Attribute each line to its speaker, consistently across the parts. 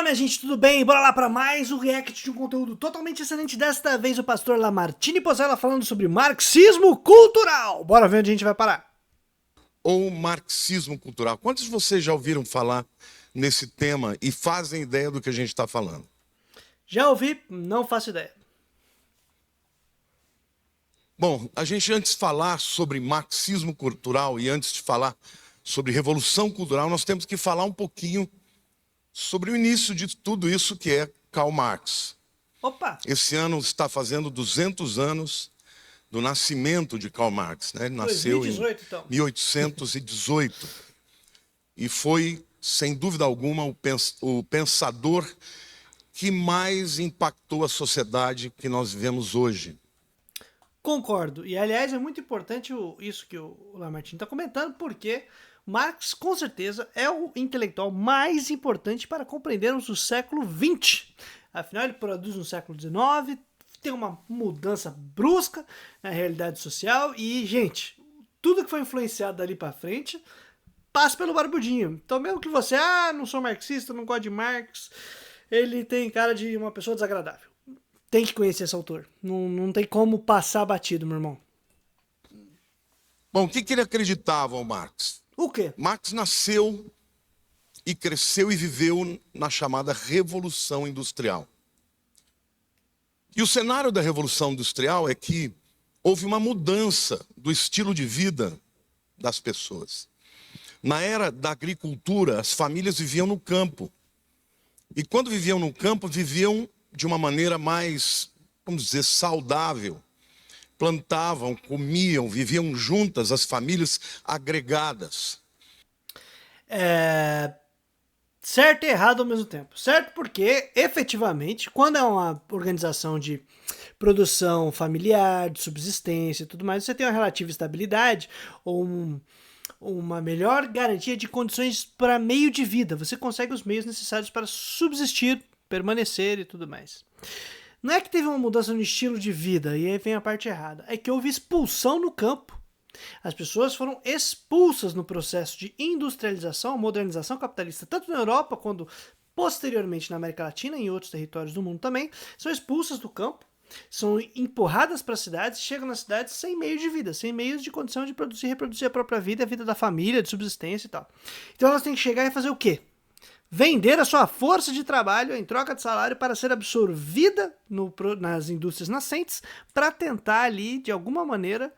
Speaker 1: minha gente, tudo bem? Bora lá para mais um react de um conteúdo totalmente excelente. Desta vez o pastor Lamartine Pozzella falando sobre marxismo cultural. Bora ver onde a gente vai parar.
Speaker 2: Ou marxismo cultural. Quantos de vocês já ouviram falar nesse tema e fazem ideia do que a gente está falando?
Speaker 1: Já ouvi, não faço ideia.
Speaker 2: Bom, a gente antes de falar sobre marxismo cultural e antes de falar sobre revolução cultural, nós temos que falar um pouquinho sobre o início de tudo isso que é Karl Marx.
Speaker 1: Opa!
Speaker 2: Esse ano está fazendo 200 anos do nascimento de Karl Marx, né? Ele nasceu
Speaker 1: 2018, então.
Speaker 2: em 1818 e foi, sem dúvida alguma, o pensador que mais impactou a sociedade que nós vivemos hoje.
Speaker 1: Concordo. E, aliás, é muito importante isso que o Lamartine está comentando, porque Marx, com certeza, é o intelectual mais importante para compreendermos o século XX. Afinal, ele produz no século XIX, tem uma mudança brusca na realidade social e, gente, tudo que foi influenciado dali para frente passa pelo barbudinho. Então, mesmo que você, não sou marxista, não gosto de Marx, ele tem cara de uma pessoa desagradável. Tem que conhecer esse autor. Não tem como passar batido, meu irmão.
Speaker 2: Bom, o que ele acreditava, o Marx?
Speaker 1: O quê?
Speaker 2: Marx nasceu e cresceu e viveu na chamada Revolução Industrial. E o cenário da Revolução Industrial é que houve uma mudança do estilo de vida das pessoas. Na era da agricultura, as famílias viviam no campo. E quando viviam no campo, viviam de uma maneira mais, vamos dizer, saudável. Plantavam, comiam, viviam juntas, as famílias agregadas.
Speaker 1: Certo e errado ao mesmo tempo. Certo porque, efetivamente, quando é uma organização de produção familiar, de subsistência e tudo mais, você tem uma relativa estabilidade ou uma melhor garantia de condições para meio de vida. Você consegue os meios necessários para subsistir, permanecer e tudo mais. Não é que teve uma mudança no estilo de vida, e aí vem a parte errada. É que houve expulsão no campo. As pessoas foram expulsas no processo de industrialização, modernização capitalista, tanto na Europa quanto posteriormente na América Latina e em outros territórios do mundo também, são expulsas do campo, são empurradas para as cidades e chegam nas cidades sem meio de vida, sem meios de condição de produzir e reproduzir a própria vida, a vida da família, de subsistência e tal. Então elas têm que chegar e fazer o quê? Vender a sua força de trabalho em troca de salário para ser absorvida nas indústrias nascentes para tentar ali, de alguma maneira,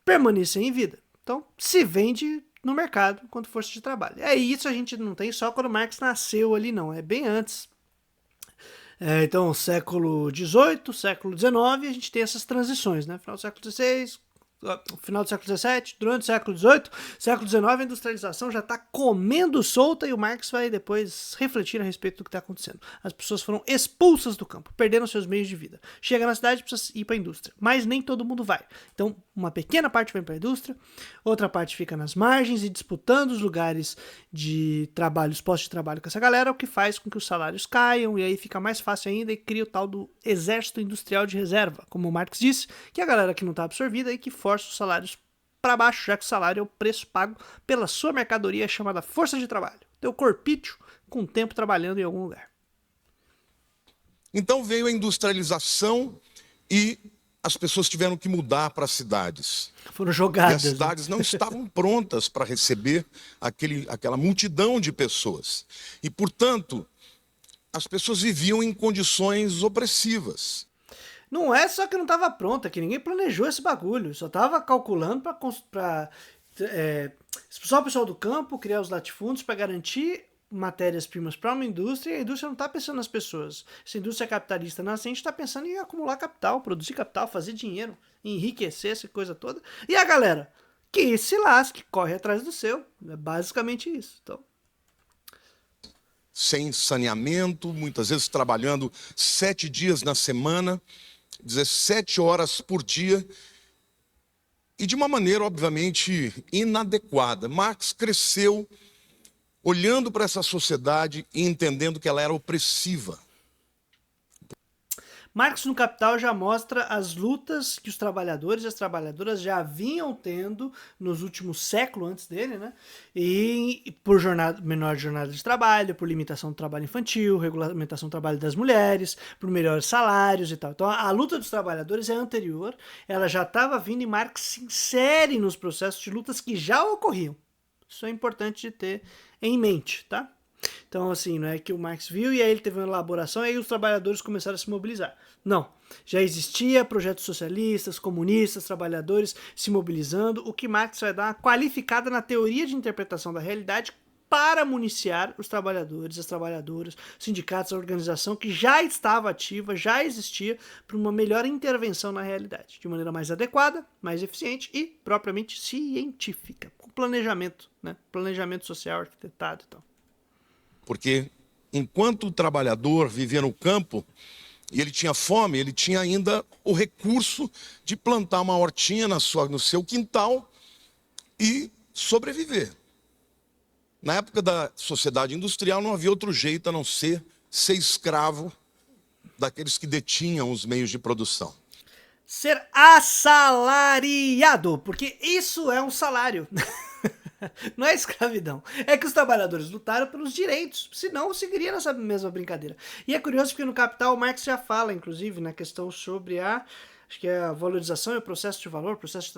Speaker 1: permanecer em vida. Então, se vende no mercado quanto força de trabalho. É isso, a gente não tem só quando Marx nasceu ali, não. É bem antes. Então, século XVIII, século XIX, a gente tem essas transições, né? Final do século XVI, final do século XVII, durante o século XVIII, século XIX, a industrialização já está comendo solta e o Marx vai depois refletir a respeito do que está acontecendo. As pessoas foram expulsas do campo, perderam seus meios de vida. Chega na cidade e precisa ir para a indústria, mas nem todo mundo vai. Então, uma pequena parte vai para a indústria, outra parte fica nas margens e disputando os lugares de trabalho, os postos de trabalho com essa galera, o que faz com que os salários caiam e aí fica mais fácil ainda e cria o tal do exército industrial de reserva, como o Marx disse, que é a galera que não está absorvida e que força os salários para baixo, já que o salário é o preço pago pela sua mercadoria chamada força de trabalho. Teu corpício com tempo trabalhando em algum lugar.
Speaker 2: Então veio a industrialização e as pessoas tiveram que mudar para as cidades.
Speaker 1: Foram jogadas.
Speaker 2: E as cidades não estavam prontas para receber aquela multidão de pessoas. E, portanto, as pessoas viviam em condições opressivas.
Speaker 1: Não é só que não estava pronta, que ninguém planejou esse bagulho. Só estava calculando para expulsar o pessoal do campo, criar os latifúndios para garantir matérias-primas para uma indústria, e a indústria não está pensando nas pessoas. Essa indústria capitalista nascente está pensando em acumular capital, produzir capital, fazer dinheiro, enriquecer essa coisa toda. E a galera que se lasque, corre atrás do seu. É basicamente isso. Então,
Speaker 2: sem saneamento, muitas vezes trabalhando 7 dias na semana, 17 horas por dia, e de uma maneira, obviamente, inadequada. Marx cresceu olhando para essa sociedade e entendendo que ela era opressiva.
Speaker 1: Marx no Capital já mostra as lutas que os trabalhadores e as trabalhadoras já vinham tendo nos últimos séculos antes dele, né? E por menor jornada de trabalho, por limitação do trabalho infantil, regulamentação do trabalho das mulheres, por melhores salários e tal. Então a luta dos trabalhadores é anterior, ela já estava vindo e Marx se insere nos processos de lutas que já ocorriam. Isso é importante de ter em mente, tá? Então, assim, não é que o Marx viu e aí ele teve uma elaboração e aí os trabalhadores começaram a se mobilizar. Não. Já existia projetos socialistas, comunistas, trabalhadores se mobilizando, o que Marx vai dar uma qualificada na teoria de interpretação da realidade para municiar os trabalhadores, as trabalhadoras, sindicatos, a organização que já estava ativa, já existia, para uma melhor intervenção na realidade, de maneira mais adequada, mais eficiente e propriamente científica, com planejamento, né? Planejamento social, arquitetado e tal.
Speaker 2: Porque enquanto o trabalhador vivia no campo e ele tinha fome, ele tinha ainda o recurso de plantar uma hortinha no seu quintal e sobreviver. Na época da sociedade industrial não havia outro jeito a não ser escravo daqueles que detinham os meios de produção.
Speaker 1: Ser assalariado, porque isso é um salário. Não é escravidão. É que os trabalhadores lutaram pelos direitos, senão seguiria nessa mesma brincadeira. E é curioso porque no Capital o Marx já fala, inclusive, na questão sobre acho que é a valorização e o processo de valor, processo de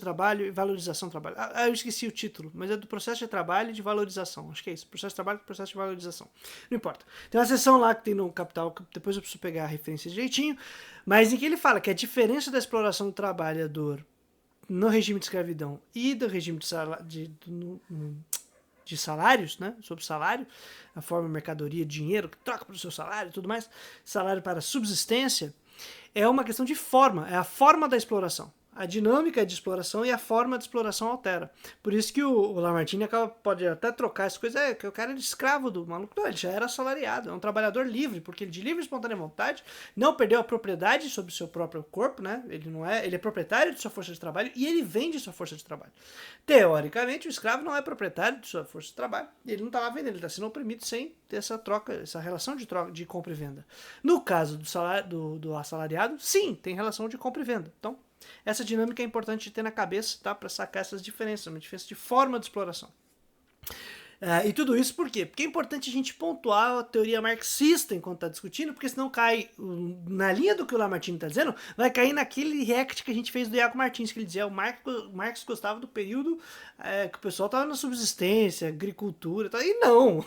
Speaker 1: trabalho e valorização do trabalho. Eu esqueci o título, mas é do processo de trabalho e de valorização. Acho que é isso, processo de trabalho e processo de valorização. Não importa. Tem uma seção lá que tem no Capital, depois eu preciso pegar a referência direitinho, mas em que ele fala que a diferença da exploração do trabalhador no regime de escravidão e do regime de salários, né, sobre salário, a forma mercadoria, dinheiro, que troca para o seu salário e tudo mais, salário para subsistência, é uma questão de forma, é a forma da exploração. A dinâmica de exploração e a forma de exploração altera. Por isso que o Lamartine pode até trocar essa coisa, que o cara era escravo do maluco. Não, ele já era assalariado, é um trabalhador livre, porque ele de livre e espontânea vontade não perdeu a propriedade sobre o seu próprio corpo, né? Ele é proprietário de sua força de trabalho e ele vende sua força de trabalho. Teoricamente, o escravo não é proprietário de sua força de trabalho, ele não está lá vendendo, ele está sendo oprimido sem ter essa troca, essa relação de troca de compra e venda. No caso do assalariado, sim, tem relação de compra e venda. Então, essa dinâmica é importante de ter na cabeça, tá? Para sacar essas diferenças, uma diferença de forma de exploração. E tudo isso por quê? Porque é importante a gente pontuar a teoria marxista enquanto está discutindo, porque senão cai na linha do que o Lamartine está dizendo, vai cair naquele react que a gente fez do Iaco Martins, que ele dizia o Marx gostava do período que o pessoal estava na subsistência, agricultura e tal, e não!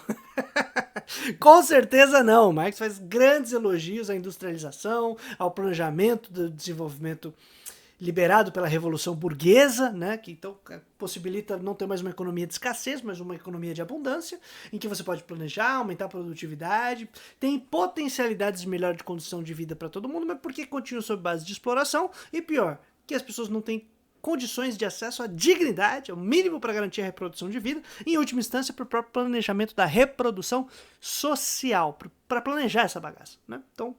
Speaker 1: Com certeza não! Marx faz grandes elogios à industrialização, ao planejamento do desenvolvimento liberado pela Revolução Burguesa, né, que então possibilita não ter mais uma economia de escassez, mas uma economia de abundância, em que você pode planejar, aumentar a produtividade, tem potencialidades melhor de condição de vida para todo mundo, mas porque continua sob base de exploração, e pior, que as pessoas não têm condições de acesso à dignidade, ao mínimo para garantir a reprodução de vida, e em última instância para o próprio planejamento da reprodução social, para planejar essa bagaça, né? Então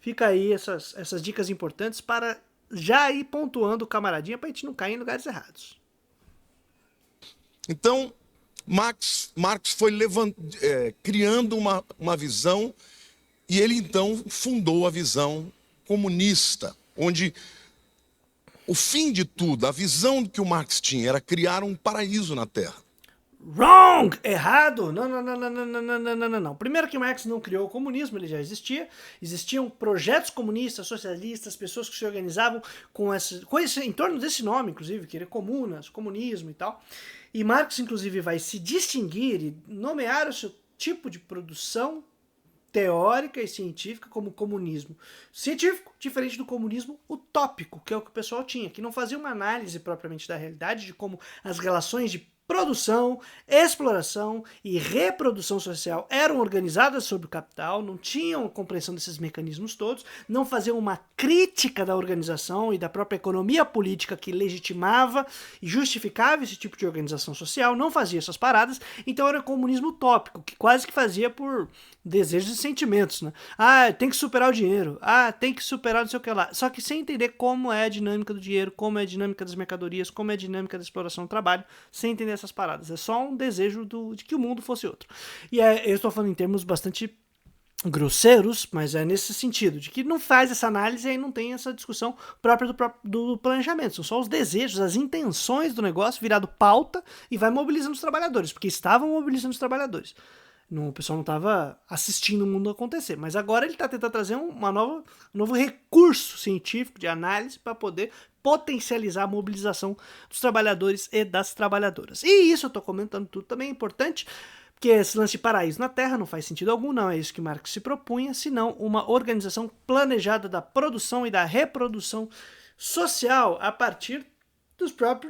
Speaker 1: fica aí essas dicas importantes para já ir pontuando o camaradinha para a gente não cair em lugares errados.
Speaker 2: Então, Marx foi criando uma visão e ele então fundou a visão comunista, onde o fim de tudo, a visão que o Marx tinha era criar um paraíso na Terra.
Speaker 1: Wrong! Errado! Não. Primeiro que Marx não criou o comunismo, ele já existia. Existiam projetos comunistas, socialistas, pessoas que se organizavam em torno desse nome, inclusive, que era comunas, comunismo e tal. E Marx, inclusive, vai se distinguir e nomear o seu tipo de produção teórica e científica como comunismo científico, diferente do comunismo utópico, que é o que o pessoal tinha, que não fazia uma análise propriamente da realidade, de como as relações de produção, exploração e reprodução social eram organizadas sob o capital, não tinham compreensão desses mecanismos todos, não faziam uma crítica da organização e da própria economia política que legitimava e justificava esse tipo de organização social, não fazia essas paradas, então era um comunismo utópico, que quase que fazia por desejos e sentimentos, né? Tem que superar o dinheiro, tem que superar não sei o que lá, só que sem entender como é a dinâmica do dinheiro, como é a dinâmica das mercadorias, como é a dinâmica da exploração do trabalho, sem entender essas paradas. É só um desejo de que o mundo fosse outro. E eu estou falando em termos bastante grosseiros, mas é nesse sentido, de que não faz essa análise e aí não tem essa discussão própria do planejamento. São só os desejos, as intenções do negócio virado pauta e vai mobilizando os trabalhadores, porque estavam mobilizando os trabalhadores. O pessoal não estava assistindo o mundo acontecer, mas agora ele está tentando trazer um novo recurso científico de análise para poder potencializar a mobilização dos trabalhadores e das trabalhadoras. E isso eu estou comentando tudo também é importante, porque esse lance de paraíso na Terra não faz sentido algum, não é isso que Marx se propunha, senão uma organização planejada da produção e da reprodução social a partir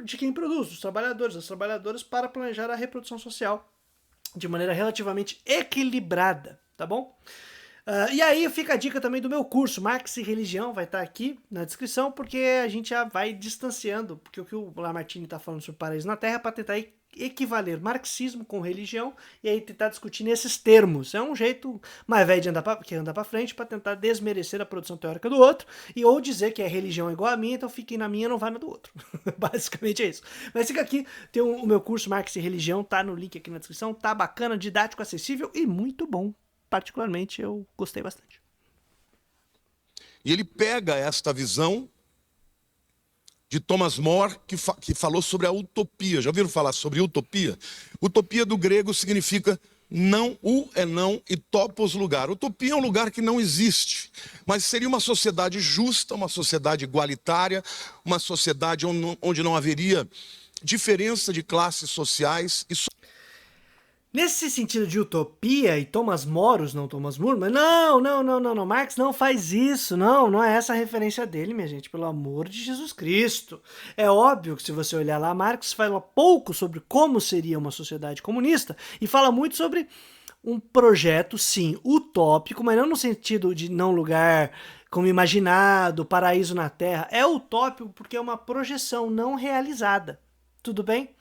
Speaker 1: de quem produz, dos trabalhadores, das trabalhadoras, para planejar a reprodução social de maneira relativamente equilibrada, tá bom? E aí fica a dica também do meu curso, Marx e Religião, vai estar aqui na descrição, porque a gente já vai distanciando, porque o que o Lamartine está falando sobre paraíso na Terra é para tentar equivaler marxismo com religião e aí tentar discutir nesses termos. É um jeito mais velho de andar para frente para tentar desmerecer a produção teórica do outro e ou dizer que a religião é igual a minha, então fiquem na minha, não vai na do outro. Basicamente é isso. Mas fica aqui, tem o meu curso Marx e Religião, tá no link aqui na descrição, tá bacana, didático, acessível e muito bom. Particularmente eu gostei bastante.
Speaker 2: E ele pega esta visão de Thomas More, que falou sobre a utopia. Já ouviram falar sobre utopia? Utopia do grego significa não, é não e topos lugar. Utopia é um lugar que não existe, mas seria uma sociedade justa, uma sociedade igualitária, uma sociedade onde não haveria diferença de classes sociais e
Speaker 1: Nesse sentido de utopia, e Thomas Moros, não Thomas More, mas não, Marx não faz isso, não é essa a referência dele, minha gente, pelo amor de Jesus Cristo. É óbvio que se você olhar lá, Marx fala pouco sobre como seria uma sociedade comunista, e fala muito sobre um projeto, sim, utópico, mas não no sentido de não lugar como imaginado, paraíso na Terra, é utópico porque é uma projeção não realizada, tudo bem?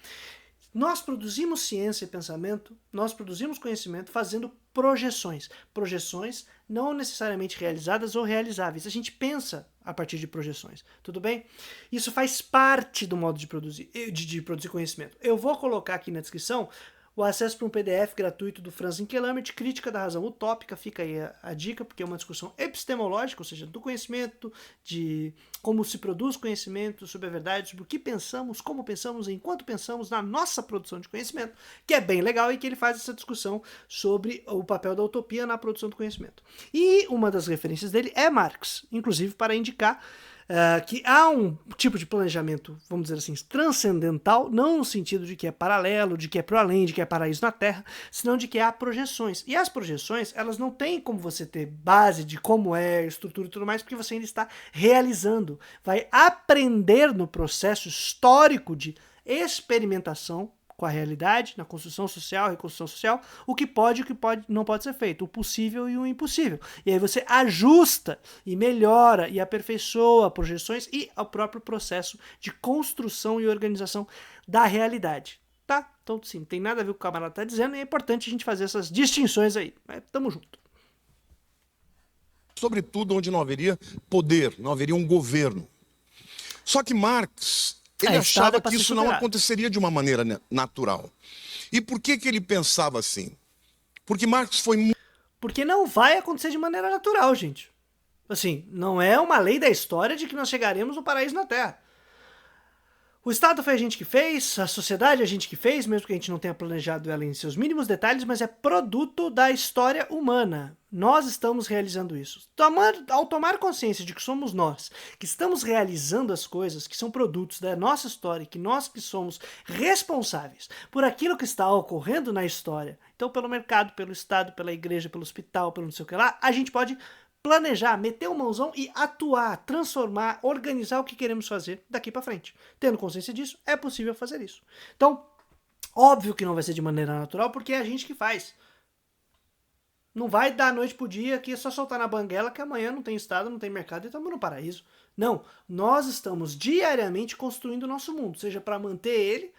Speaker 1: Nós produzimos ciência e pensamento, nós produzimos conhecimento fazendo projeções. Projeções não necessariamente realizadas ou realizáveis. A gente pensa a partir de projeções, tudo bem? Isso faz parte do modo de produzir conhecimento. Eu vou colocar aqui na descrição o acesso para um PDF gratuito do Franz Inkelamert, Crítica da Razão Utópica, fica aí a dica, porque é uma discussão epistemológica, ou seja, do conhecimento, de como se produz conhecimento, sobre a verdade, sobre o que pensamos, como pensamos, enquanto pensamos na nossa produção de conhecimento, que é bem legal e que ele faz essa discussão sobre o papel da utopia na produção do conhecimento. E uma das referências dele é Marx, inclusive para indicar que há um tipo de planejamento, vamos dizer assim, transcendental, não no sentido de que é paralelo, de que é pro além, de que é paraíso na Terra, senão de que há projeções. E as projeções, elas não têm como você ter base de como é, estrutura e tudo mais, porque você ainda está realizando. Vai aprender no processo histórico de experimentação com a realidade, na construção social, reconstrução social, o que pode e o que não pode ser feito, o possível e o impossível. E aí você ajusta e melhora e aperfeiçoa projeções e o próprio processo de construção e organização da realidade. Tá? Então, sim, tem nada a ver com o que o camarada está dizendo e é importante a gente fazer essas distinções aí. Tamo junto.
Speaker 2: Sobretudo onde não haveria poder, não haveria um governo. Só que Marx, ele achava que isso não aconteceria de uma maneira natural. E por que ele pensava assim? Porque Marx foi...
Speaker 1: Porque não vai acontecer de maneira natural, gente. Assim, não é uma lei da história de que nós chegaremos no paraíso na Terra. O Estado foi a gente que fez, a sociedade é a gente que fez, mesmo que a gente não tenha planejado ela em seus mínimos detalhes, mas é produto da história humana. Nós estamos realizando isso. Ao tomar consciência de que somos nós, que estamos realizando as coisas, que são produtos da nossa história, que nós que somos responsáveis por aquilo que está ocorrendo na história, então pelo mercado, pelo Estado, pela igreja, pelo hospital, pelo não sei o que lá, a gente pode planejar, meter o mãozão e atuar, transformar, organizar o que queremos fazer daqui para frente. Tendo consciência disso, é possível fazer isso. Então, óbvio que não vai ser de maneira natural, porque é a gente que faz. Não vai da noite pro dia que é só soltar na banguela que amanhã não tem Estado, não tem mercado e estamos no paraíso. Não, nós estamos diariamente construindo o nosso mundo, seja para manter ele,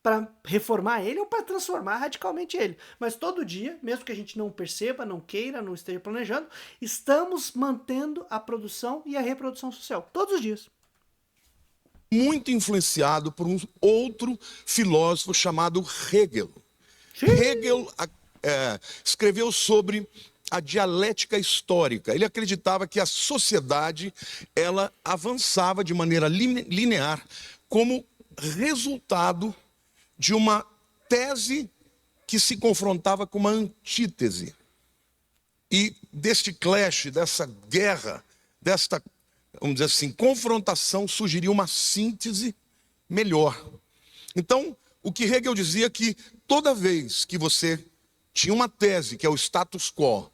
Speaker 1: para reformar ele ou para transformar radicalmente ele. Mas todo dia, mesmo que a gente não perceba, não queira, não esteja planejando, estamos mantendo a produção e a reprodução social. Todos os dias.
Speaker 2: Muito influenciado por um outro filósofo chamado Hegel. Sim. Hegel escreveu sobre a dialética histórica. Ele acreditava que a sociedade ela avançava de maneira linear como resultado de uma tese que se confrontava com uma antítese. E deste clash, dessa guerra, desta, vamos dizer assim, confrontação, surgiria uma síntese melhor. Então, o que Hegel dizia que toda vez que você tinha uma tese, que é o status quo,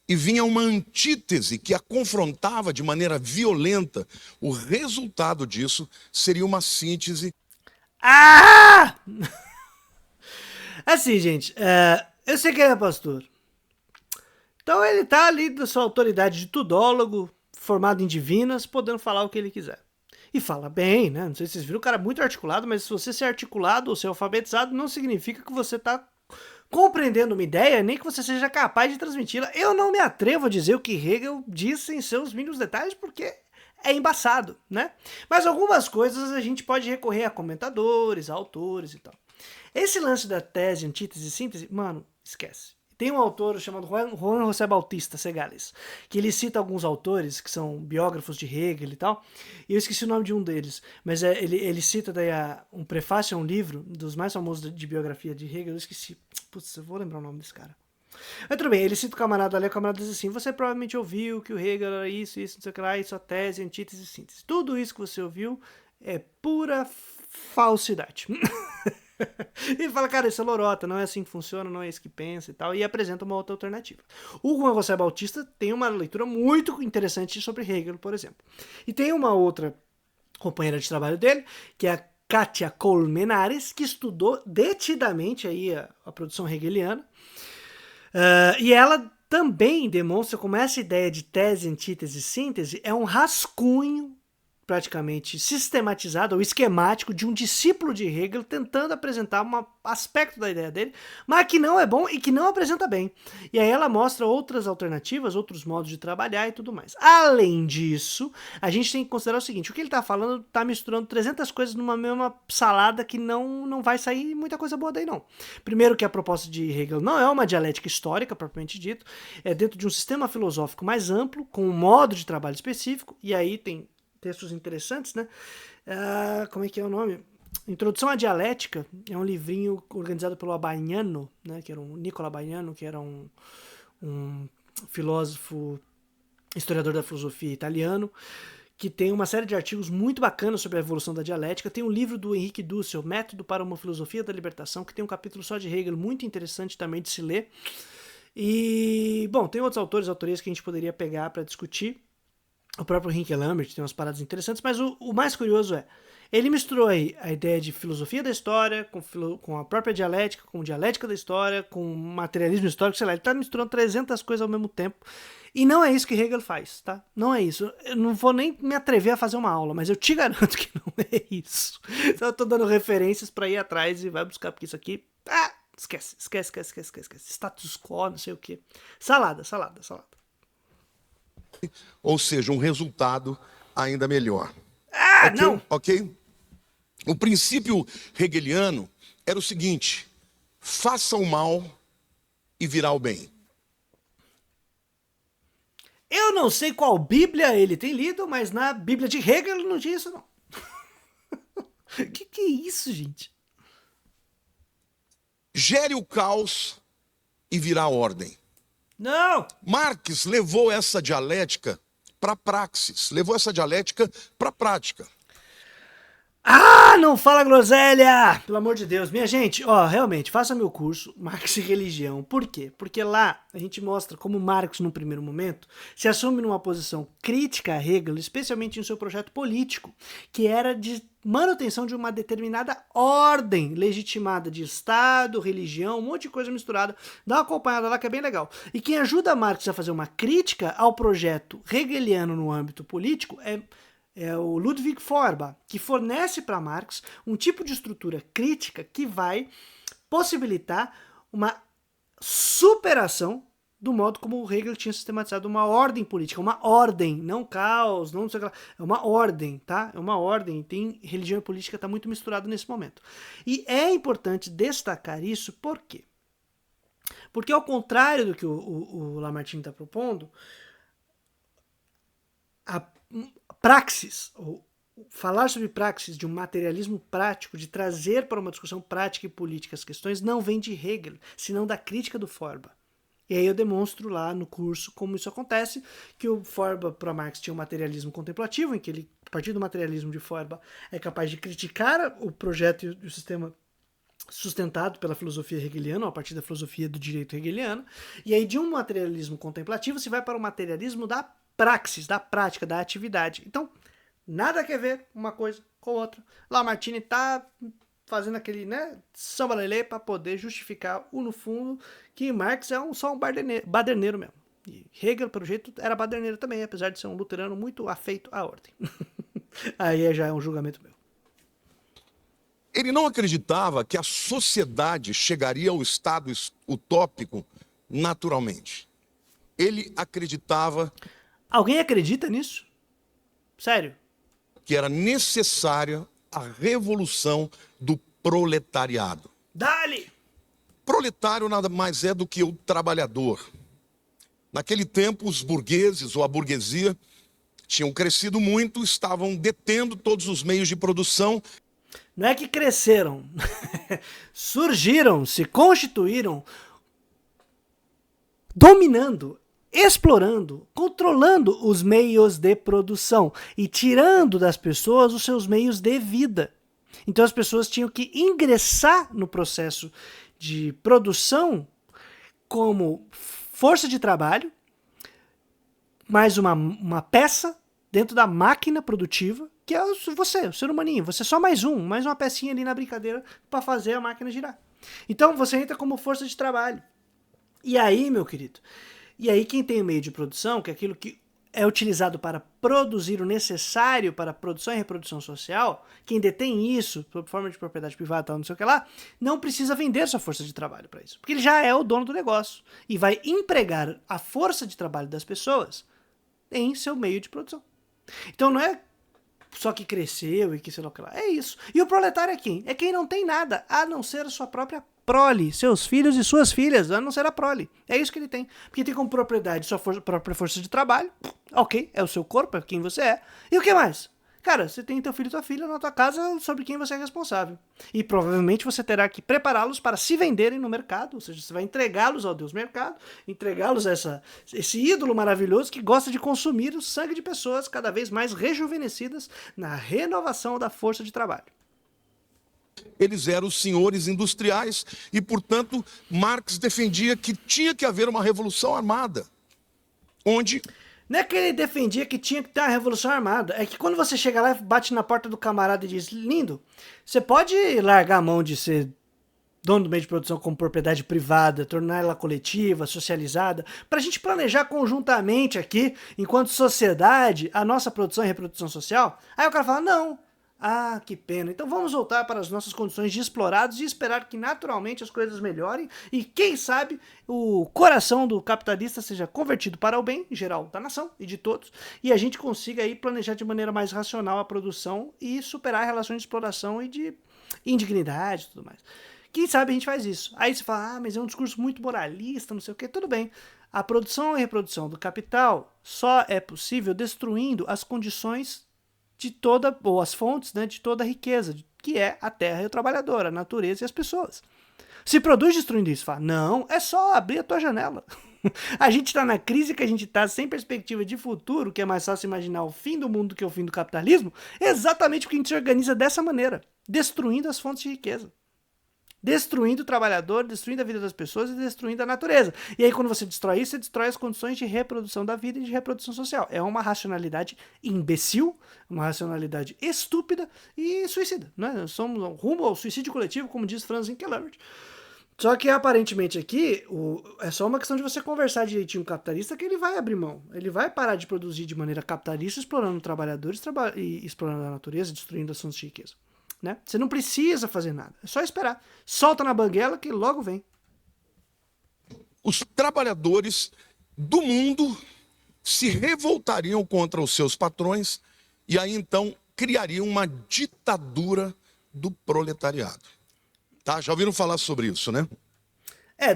Speaker 2: e vinha uma antítese que a confrontava de maneira violenta, o resultado disso seria uma síntese.
Speaker 1: Ah! Assim, gente, eu sei que ele é pastor. Então ele tá ali da sua autoridade de tudólogo, formado em divinas, podendo falar o que ele quiser. E fala bem, né? Não sei se vocês viram, o cara é muito articulado, mas se você ser articulado ou ser alfabetizado, não significa que você tá compreendendo uma ideia, nem que você seja capaz de transmiti-la. Eu não me atrevo a dizer o que Hegel disse em seus mínimos detalhes, porque é embaçado, né? Mas algumas coisas a gente pode recorrer a comentadores, a autores e tal. Esse lance da tese, antítese e síntese, mano, esquece. Tem um autor chamado Juan José Bautista Segales, que ele cita alguns autores que são biógrafos de Hegel e tal, e eu esqueci o nome de um deles, mas ele cita daí um prefácio a um livro dos mais famosos de biografia de Hegel, eu esqueci. Putz, eu vou lembrar o nome desse cara. Mas tudo bem, ele cita o camarada ali, o camarada diz assim: você provavelmente ouviu que o Hegel era isso, não sei o que lá, isso, a tese, antítese e síntese. Tudo isso que você ouviu é pura falsidade. E fala, cara, isso é lorota, não é assim que funciona, não é isso que pensa e tal, e apresenta uma outra alternativa. O Juan José Bautista tem uma leitura muito interessante sobre Hegel, por exemplo. E tem uma outra companheira de trabalho dele, que é a Kátia Colmenares, que estudou detidamente aí a produção hegeliana, e ela também demonstra como essa ideia de tese, antítese e síntese é um rascunho praticamente sistematizado ou esquemático de um discípulo de Hegel tentando apresentar um aspecto da ideia dele, mas que não é bom e que não apresenta bem. E aí ela mostra outras alternativas, outros modos de trabalhar e tudo mais. Além disso, a gente tem que considerar o seguinte: o que ele está falando está misturando 300 coisas numa mesma salada que não vai sair muita coisa boa daí não. Primeiro que a proposta de Hegel não é uma dialética histórica, propriamente dito, é dentro de um sistema filosófico mais amplo, com um modo de trabalho específico, e aí tem textos interessantes, né? Como é que é o nome? Introdução à Dialética é um livrinho organizado pelo Abaignano, né? Que era Nicola Abaignano, que era um filósofo, historiador da filosofia italiano, que tem uma série de artigos muito bacanas sobre a evolução da dialética. Tem um livro do Henrique Dussel, Método para uma Filosofia da Libertação, que tem um capítulo só de Hegel, muito interessante também de se ler. E, bom, tem outros autorias que a gente poderia pegar para discutir. O próprio Henrique Lambert tem umas paradas interessantes, mas o mais curioso ele misturou aí a ideia de filosofia da história com a própria dialética, com dialética da história, com materialismo histórico, sei lá, ele tá misturando 300 coisas ao mesmo tempo. E não é isso que Hegel faz, tá? Não é isso. Eu não vou nem me atrever a fazer uma aula, mas eu te garanto que não é isso. Então eu tô dando referências para ir atrás e vai buscar, porque isso aqui... esquece. Status quo, não sei o quê. Salada.
Speaker 2: Ou seja, um resultado ainda melhor.
Speaker 1: Okay? Não!
Speaker 2: Ok? O princípio hegeliano era o seguinte: faça o mal e virá o bem.
Speaker 1: Eu não sei qual Bíblia ele tem lido, mas na Bíblia de Hegel não tinha isso, não. Que é isso, gente?
Speaker 2: Gere o caos e virá a ordem.
Speaker 1: Não!
Speaker 2: Marx levou essa dialética para a praxis, levou essa dialética para a prática.
Speaker 1: Não fala groselha! Pelo amor de Deus. Minha gente, realmente, faça meu curso Marx e Religião. Por quê? Porque lá a gente mostra como Marx, num primeiro momento, se assume numa posição crítica a Hegel, especialmente em seu projeto político, que era de manutenção de uma determinada ordem legitimada de Estado, religião, um monte de coisa misturada. Dá uma acompanhada lá que é bem legal. E quem ajuda Marx a fazer uma crítica ao projeto hegeliano no âmbito político é o Ludwig Feuerbach, que fornece para Marx um tipo de estrutura crítica que vai possibilitar uma superação do modo como o Hegel tinha sistematizado uma ordem política, uma ordem, não caos, não sei o que lá, é uma ordem, tá? É uma ordem, tem religião e política tá muito misturado nesse momento. E é importante destacar isso porque Porque ao contrário do que o Lamartine está propondo, a praxis, ou falar sobre praxis de um materialismo prático, de trazer para uma discussão prática e política as questões, não vem de Hegel, senão da crítica do Feuerbach. E aí eu demonstro lá no curso como isso acontece, que o Feuerbach para Marx tinha um materialismo contemplativo, em que ele, a partir do materialismo de Feuerbach, é capaz de criticar o projeto e o sistema sustentado pela filosofia hegeliana, a partir da filosofia do direito hegeliano, e aí de um materialismo contemplativo se vai para o materialismo da praxis, da prática, da atividade. Então, nada a ver uma coisa com outra. Lamartine está fazendo aquele, né, samba-lelê para poder justificar no fundo que Marx é só um baderneiro mesmo. E Hegel, pelo jeito, era baderneiro também, apesar de ser um luterano muito afeito à ordem. Aí já é um julgamento meu.
Speaker 2: Ele não acreditava que a sociedade chegaria ao estado utópico naturalmente. Ele acreditava...
Speaker 1: Alguém acredita nisso? Sério?
Speaker 2: Que era necessária a revolução do proletariado.
Speaker 1: Dale!
Speaker 2: Proletário nada mais é do que o trabalhador. Naquele tempo, os burgueses ou a burguesia tinham crescido muito, estavam detendo todos os meios de produção.
Speaker 1: Não é que cresceram, surgiram, se constituíram, dominando, explorando, controlando os meios de produção e tirando das pessoas os seus meios de vida. Então as pessoas tinham que ingressar no processo de produção como força de trabalho, mais uma peça dentro da máquina produtiva, que é você, o ser humaninho. Você é só mais uma pecinha ali na brincadeira para fazer a máquina girar. Então você entra como força de trabalho. E aí, meu querido, e aí quem tem o meio de produção, que é aquilo que é utilizado para produzir o necessário para a produção e reprodução social, quem detém isso, por forma de propriedade privada, tal, não sei o que lá, não precisa vender sua força de trabalho para isso. Porque ele já é o dono do negócio e vai empregar a força de trabalho das pessoas em seu meio de produção. Então não é só que cresceu e que sei lá o que lá. É isso. E o proletário é quem? É quem não tem nada, a não ser a sua própria prole, seus filhos e suas filhas, a não ser a prole. É isso que ele tem. Porque tem como propriedade sua própria força de trabalho. Ok, é o seu corpo, é quem você é. E o que mais? Cara, você tem teu filho e tua filha na tua casa sobre quem você é responsável. E provavelmente você terá que prepará-los para se venderem no mercado, ou seja, você vai entregá-los ao Deus Mercado, entregá-los a esse ídolo maravilhoso que gosta de consumir o sangue de pessoas cada vez mais rejuvenescidas na renovação da força de trabalho.
Speaker 2: Eles eram os senhores industriais e, portanto, Marx defendia que tinha que haver uma revolução armada, onde...
Speaker 1: Não é que ele defendia que tinha que ter uma revolução armada. É que quando você chega lá e bate na porta do camarada e diz, lindo, você pode largar a mão de ser dono do meio de produção como propriedade privada, tornar ela coletiva, socializada, para a gente planejar conjuntamente aqui, enquanto sociedade, a nossa produção e reprodução social? Aí o cara fala, não. Ah, que pena. Então vamos voltar para as nossas condições de explorados e esperar que naturalmente as coisas melhorem e, quem sabe, o coração do capitalista seja convertido para o bem geral da nação e de todos e a gente consiga aí planejar de maneira mais racional a produção e superar relações de exploração e de indignidade e tudo mais. Quem sabe a gente faz isso. Aí você fala, mas é um discurso muito moralista, não sei o que, tudo bem. A produção e reprodução do capital só é possível destruindo as condições de toda, ou as fontes, né, de toda a riqueza, que é a terra e o trabalhador, a natureza e as pessoas. Se produz destruindo isso, fala, não, é só abrir a tua janela. A gente está na crise que a gente está sem perspectiva de futuro, que é mais fácil imaginar o fim do mundo que é o fim do capitalismo, exatamente porque a gente se organiza dessa maneira, destruindo as fontes de riqueza. Destruindo o trabalhador, destruindo a vida das pessoas e destruindo a natureza. E aí quando você destrói isso, você destrói as condições de reprodução da vida e de reprodução social. É uma racionalidade imbecil, uma racionalidade estúpida e suicida. Né? Somos rumo ao suicídio coletivo, como diz Franz Inkelert. Só que aparentemente aqui é só uma questão de você conversar direitinho com o capitalista que ele vai abrir mão. Ele vai parar de produzir de maneira capitalista, explorando trabalhadores e explorando a natureza, destruindo as fontes de riqueza. Né? Você não precisa fazer nada, é só esperar. Solta na banguela que logo vem.
Speaker 2: Os trabalhadores do mundo se revoltariam contra os seus patrões e aí então criariam uma ditadura do proletariado. Tá? Já ouviram falar sobre isso, né?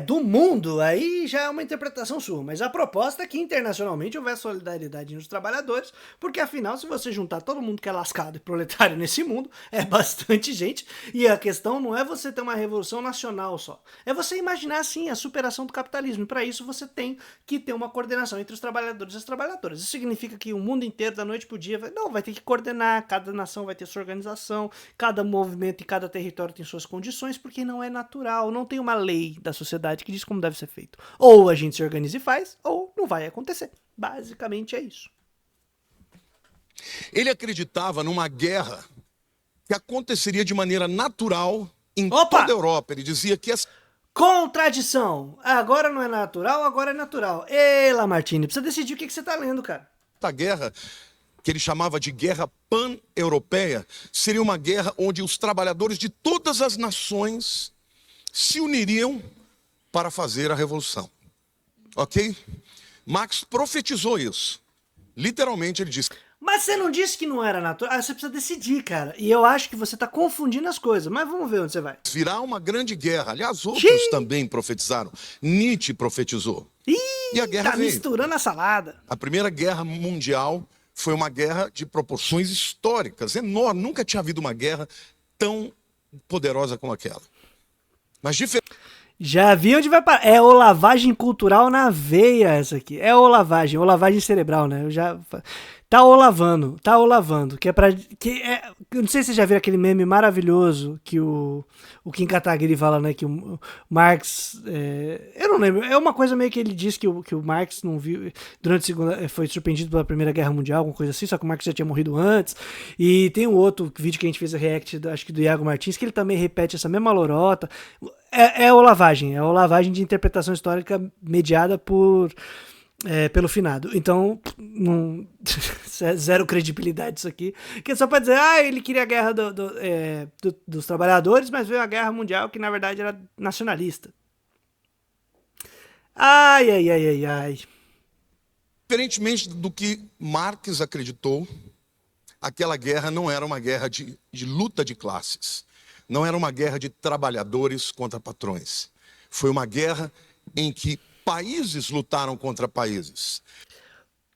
Speaker 1: Do mundo, aí já é uma interpretação sua, mas a proposta é que internacionalmente houvesse solidariedade nos trabalhadores, porque afinal, se você juntar todo mundo que é lascado e proletário nesse mundo, é bastante gente, e a questão não é você ter uma revolução nacional só, é você imaginar, sim, a superação do capitalismo, e para isso você tem que ter uma coordenação entre os trabalhadores e as trabalhadoras. Isso significa que o mundo inteiro, da noite pro dia, vai ter que coordenar, cada nação vai ter sua organização, cada movimento e cada território tem suas condições, porque não é natural, não tem uma lei da sociedade que diz como deve ser feito. Ou a gente se organiza e faz, ou não vai acontecer. Basicamente é isso.
Speaker 2: Ele acreditava numa guerra que aconteceria de maneira natural em
Speaker 1: Opa!
Speaker 2: toda a Europa. Ele dizia que essa
Speaker 1: Contradição! Agora não é natural, agora é natural. Ei, Lamartine, precisa decidir o que você tá lendo, cara.
Speaker 2: guerra, que ele chamava de guerra pan-europeia, seria uma guerra onde os trabalhadores de todas as nações se uniriam para fazer a revolução. Ok? Marx profetizou isso. Literalmente ele disse:
Speaker 1: Mas você não disse que não era natural? Você precisa decidir, cara. E eu acho que você tá confundindo as coisas. Mas vamos ver onde você vai.
Speaker 2: virá uma grande guerra. Aliás, outros também profetizaram. Nietzsche profetizou. E a guerra
Speaker 1: tá
Speaker 2: veio.
Speaker 1: misturando a salada.
Speaker 2: A Primeira Guerra Mundial foi uma guerra de proporções históricas, enorme. Nunca tinha havido uma guerra tão poderosa como aquela. Mas diferente.
Speaker 1: Já vi onde vai parar. É olavagem cultural na veia essa aqui. É olavagem cerebral, né? Eu já... Tá olavando. Que é pra... Eu não sei se vocês já viram aquele meme maravilhoso que o Kim Kataguiri fala, né? Que o Marx... eu não lembro. É uma coisa meio que ele diz que o Marx não viu... Durante a segunda... Foi surpreendido pela Primeira Guerra Mundial, alguma coisa assim, só que o Marx já tinha morrido antes. E tem um outro vídeo que a gente fez a react, acho que do Iago Martins, que ele também repete essa mesma lorota. É olavagem de interpretação histórica mediada pelo finado. Então, não, zero credibilidade isso aqui. Que é só pra dizer, ele queria a guerra dos trabalhadores, mas veio a guerra mundial que na verdade era nacionalista. Ai.
Speaker 2: Diferentemente do que Marx acreditou, aquela guerra não era uma guerra de luta de classes. Não era uma guerra de trabalhadores contra patrões. Foi uma guerra em que países lutaram contra países.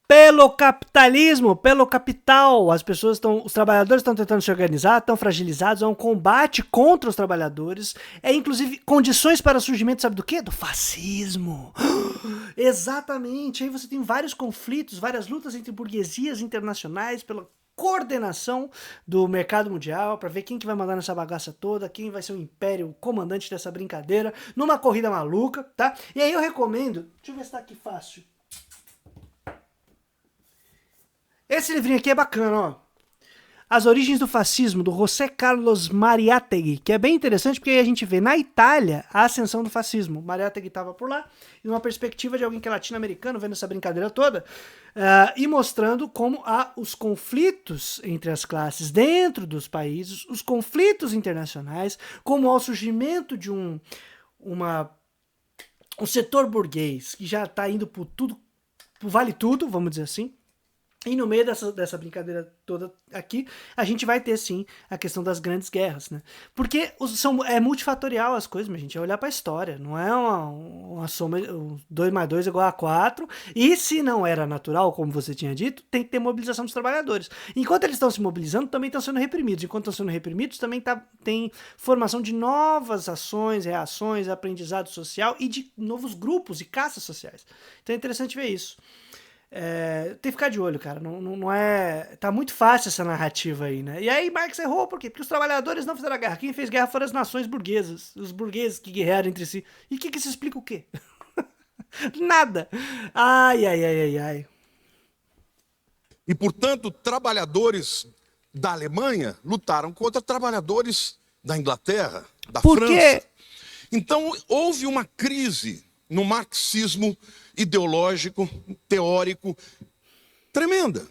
Speaker 1: Pelo capitalismo, pelo capital. Os trabalhadores estão tentando se organizar, estão fragilizados, é um combate contra os trabalhadores. É inclusive condições para o surgimento, sabe do quê? Do fascismo. Exatamente. Aí você tem vários conflitos, várias lutas entre burguesias internacionais pela coordenação do mercado mundial, para ver quem que vai mandar nessa bagaça toda, quem vai ser o império comandante dessa brincadeira, numa corrida maluca, tá? E aí eu recomendo, deixa eu ver se tá aqui fácil. Esse livrinho aqui é bacana, ó. As Origens do Fascismo, do José Carlos Mariátegui, que é bem interessante porque aí a gente vê na Itália a ascensão do fascismo. Mariátegui estava por lá, e numa perspectiva de alguém que é latino-americano, vendo essa brincadeira toda, e mostrando como há os conflitos entre as classes dentro dos países, os conflitos internacionais, como há o surgimento de um setor burguês que já está indo por tudo, por vale tudo, vamos dizer assim. E no meio dessa brincadeira toda aqui, a gente vai ter, sim, a questão das grandes guerras, né? Porque é multifatorial as coisas, mas a gente vai olhar pra história. Não é uma soma, 2 mais 2 igual a 4. E se não era natural, como você tinha dito, tem que ter mobilização dos trabalhadores. Enquanto eles estão se mobilizando, também estão sendo reprimidos. Enquanto estão sendo reprimidos, também tem formação de novas ações, reações, aprendizado social e de novos grupos e caças sociais. Então é interessante ver isso. Tem que ficar de olho, cara. Não é. Tá muito fácil essa narrativa aí, né? E aí Marx errou, por quê? Porque os trabalhadores não fizeram a guerra. Quem fez guerra foram as nações burguesas. Os burgueses que guerrearam entre si. E o que isso explica o quê? Nada. Ai.
Speaker 2: E, portanto, trabalhadores da Alemanha lutaram contra trabalhadores da Inglaterra, da França. Então, houve uma crise no marxismo ideológico, teórico, tremenda.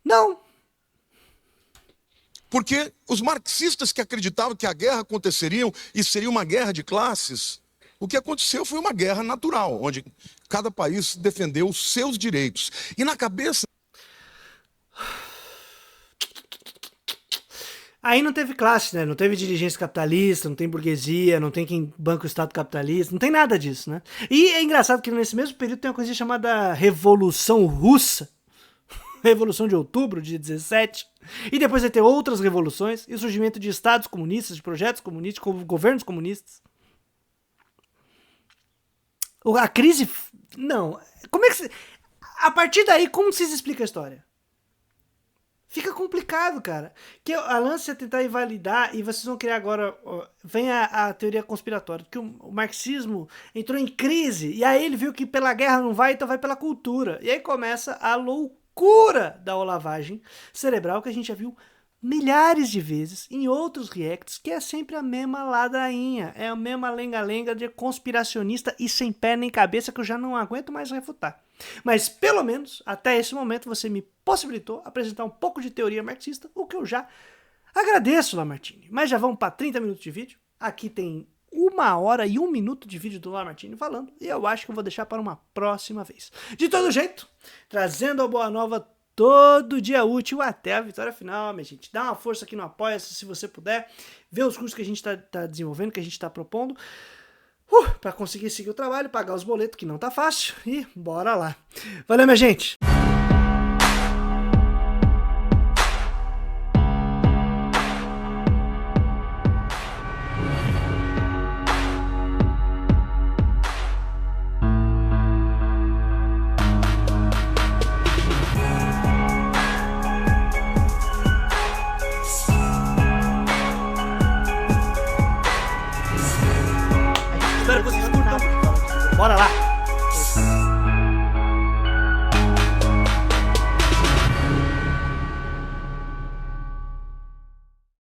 Speaker 1: Não.
Speaker 2: Porque os marxistas que acreditavam que a guerra aconteceria e seria uma guerra de classes, o que aconteceu foi uma guerra natural, onde cada país defendeu os seus direitos. E na cabeça...
Speaker 1: Aí não teve classe, né? Não teve dirigência capitalista, não tem burguesia, não tem quem banca o Estado capitalista, não tem nada disso, né? E é engraçado que nesse mesmo período tem uma coisa chamada Revolução Russa, Revolução de Outubro de 17, e depois vai ter outras revoluções e o surgimento de estados comunistas, de projetos comunistas, governos comunistas. A crise... Não. Como é que... A partir daí, como vocês explicam a história? Fica complicado, cara. Que a lance é tentar invalidar, e vocês vão criar agora... Vem a teoria conspiratória, que o marxismo entrou em crise, e aí ele viu que pela guerra não vai, então vai pela cultura. E aí começa a loucura da lavagem cerebral, que a gente já viu milhares de vezes em outros reacts, que é sempre a mesma ladainha, é a mesma lenga-lenga de conspiracionista e sem pé nem cabeça, que eu já não aguento mais refutar. Mas pelo menos até esse momento você me possibilitou apresentar um pouco de teoria marxista, o que eu já agradeço, Lamartine. Mas já vamos para 30 minutos de vídeo. Aqui tem 1h e 1 minuto de vídeo do Lamartine falando, e eu acho que eu vou deixar para uma próxima vez. De todo jeito, trazendo a boa nova todo dia útil até a vitória final, minha gente. Dá uma força aqui no Apoia-se, se você puder. Ver os cursos que a gente tá desenvolvendo, que a gente tá propondo. Para conseguir seguir o trabalho, pagar os boletos, que não tá fácil. E bora lá. Valeu, minha gente! Espero que vocês curtam. Bora lá!